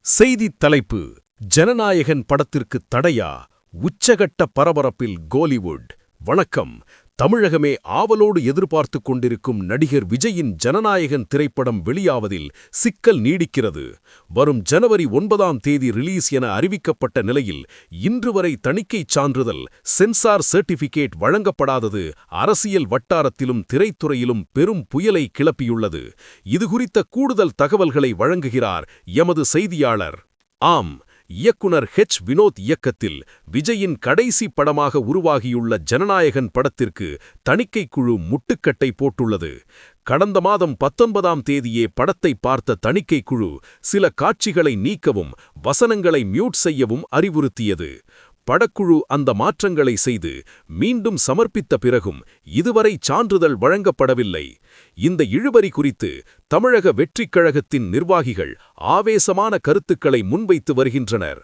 செய்தித் தலைப்பு: ஜனநாயகன் படத்திற்கு தடையா? உச்சகட்ட பரபரப்பில் கோலிவுட். வணக்கம். தமிழகமே ஆவலோடு எதிர்பார்த்துக் கொண்டிருக்கும் நடிகர் விஜயின் ஜனநாயகன் திரைப்படம் வெளியாவதில் சிக்கல் நீடிக்கிறது. வரும் ஜனவரி 9ஆம் தேதி ரிலீஸ் என அறிவிக்கப்பட்ட நிலையில் இன்று வரை தணிக்கைச் சான்றிதழ் சென்சார் சர்டிபிகேட் வழங்கப்படாதது அரசியல் வட்டாரத்திலும் திரைத்துறையிலும் பெரும் புயலை கிளப்பியுள்ளது. இதுகுறித்த கூடுதல் தகவல்களை வழங்குகிறார் எமது செய்தியாளர். ஆம், இயக்குனர் வினோத் இயக்கத்தில் விஜயின் கடைசி படமாக உருவாகியுள்ள ஜனநாயகன் படத்திற்கு தணிக்கைக் குழு முட்டுக்கட்டை போட்டுள்ளது. கடந்த மாதம் 19ஆம் தேதியே படத்தை பார்த்த தணிக்கைக் குழு சில காட்சிகளை நீக்கவும் வசனங்களை மியூட் செய்யவும் அறிவுறுத்தியது. படக்குழு அந்த மாற்றங்களை செய்து மீண்டும் சமர்ப்பித்த பிறகும் இதுவரை சான்றிதழ் வழங்கப்படவில்லை. இந்த இழுபறி குறித்து தமிழக வெற்றிக் கழகத்தின் நிர்வாகிகள் ஆவேசமான கருத்துக்களை முன்வைத்து வருகின்றனர்.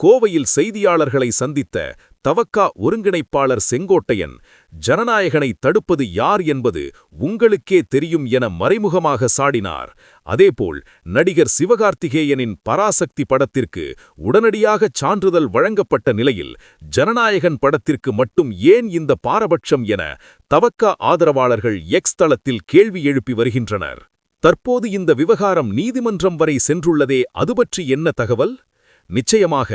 கோவையில் செய்தியாளர்களை சந்தித்த தவக ஒருங்கிணைப்பாளர் செங்கோட்டையன், ஜனநாயகனை தடுப்பது யார் என்பது உங்களுக்கே தெரியும் என மறைமுகமாக சாடினார். அதேபோல் நடிகர் சிவகார்த்திகேயனின் பராசக்தி படத்திற்கு உடனடியாக சான்றிதழ் வழங்கப்பட்ட நிலையில் ஜனநாயகன் படத்திற்கு மட்டும் ஏன் இந்த பாரபட்சம் என தவக ஆதரவாளர்கள் எக்ஸ் தளத்தில் கேள்வி எழுப்பி வருகின்றனர். தற்போது இந்த விவகாரம் நீதிமன்றம் வரை சென்றுள்ளதே. அதுபற்றி என்ன தகவல்? நிச்சயமாக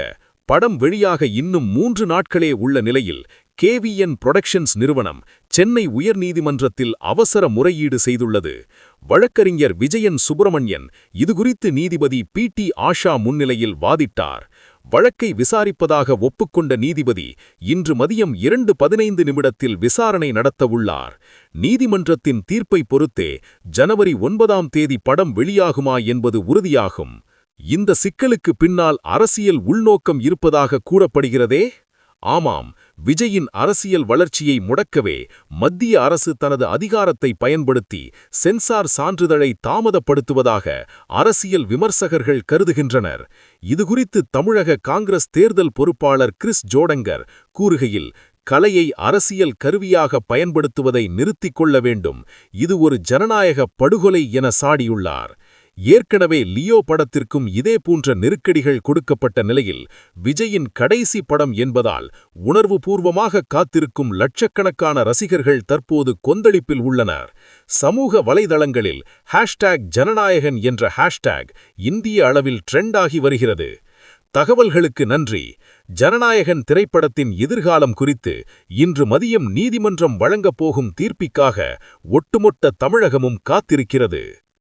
படம் வெளியாக இன்னும் 3 நாட்களே உள்ள நிலையில் கேவிஎன் புரொடக்ஷன்ஸ் நிறுவனம் சென்னை உயர்நீதிமன்றத்தில் அவசர முறையீடு செய்துள்ளது. வழக்கறிஞர் விஜயன் சுப்பிரமணியன் இதுகுறித்து நீதிபதி பி.டி. ஆஷா முன்னிலையில் வாதிட்டார். வழக்கை விசாரிப்பதாக ஒப்புக்கொண்ட நீதிபதி இன்று மதியம் 2:15 விசாரணை நடத்தவுள்ளார். நீதிமன்றத்தின் தீர்ப்பை பொறுத்தே ஜனவரி 9ஆம் தேதி படம் வெளியாகுமா என்பது உறுதியாகும். இந்த சிக்கலுக்கு பின்னால் அரசியல் உள்நோக்கம் இருப்பதாக கூறப்படுகிறதே. ஆமாம், விஜயின் அரசியல் வளர்ச்சியை முடக்கவே மத்திய அரசு தனது அதிகாரத்தை பயன்படுத்தி சென்சார் சான்றிதழை தாமதப்படுத்துவதாக அரசியல் விமர்சகர்கள் கருதுகின்றனர். இதுகுறித்து தமிழக காங்கிரஸ் தேர்தல் பொறுப்பாளர் கிறிஸ் ஜோடங்கர் கூறுகையில், கலையை அரசியல் கருவியாக பயன்படுத்துவதை நிறுத்திக் கொள்ள வேண்டும், இது ஒரு ஜனநாயக படுகொலை என சாடியுள்ளார். ஏற்கனவே லியோ படத்திற்கும் இதேபோன்ற நெருக்கடிகள் கொடுக்கப்பட்ட நிலையில் விஜயின் கடைசி படம் என்பதால் உணர்வுபூர்வமாக காத்திருக்கும் லட்சக்கணக்கான ரசிகர்கள் தற்போது கொந்தளிப்பில் உள்ளனர். சமூக வலைதளங்களில் #ஜனநாயகன் என்ற ஹேஷ்டேக் இந்திய அளவில் ட்ரெண்ட் ஆகி வருகிறது. தகவல்களுக்கு நன்றி. ஜனநாயகன் திரைப்படத்தின் எதிர்காலம் குறித்து இன்று மதியம் நீதிமன்றம் வழங்கப் போகும் தீர்ப்பிற்காக ஒட்டுமொத்த தமிழகமும் காத்திருக்கிறது.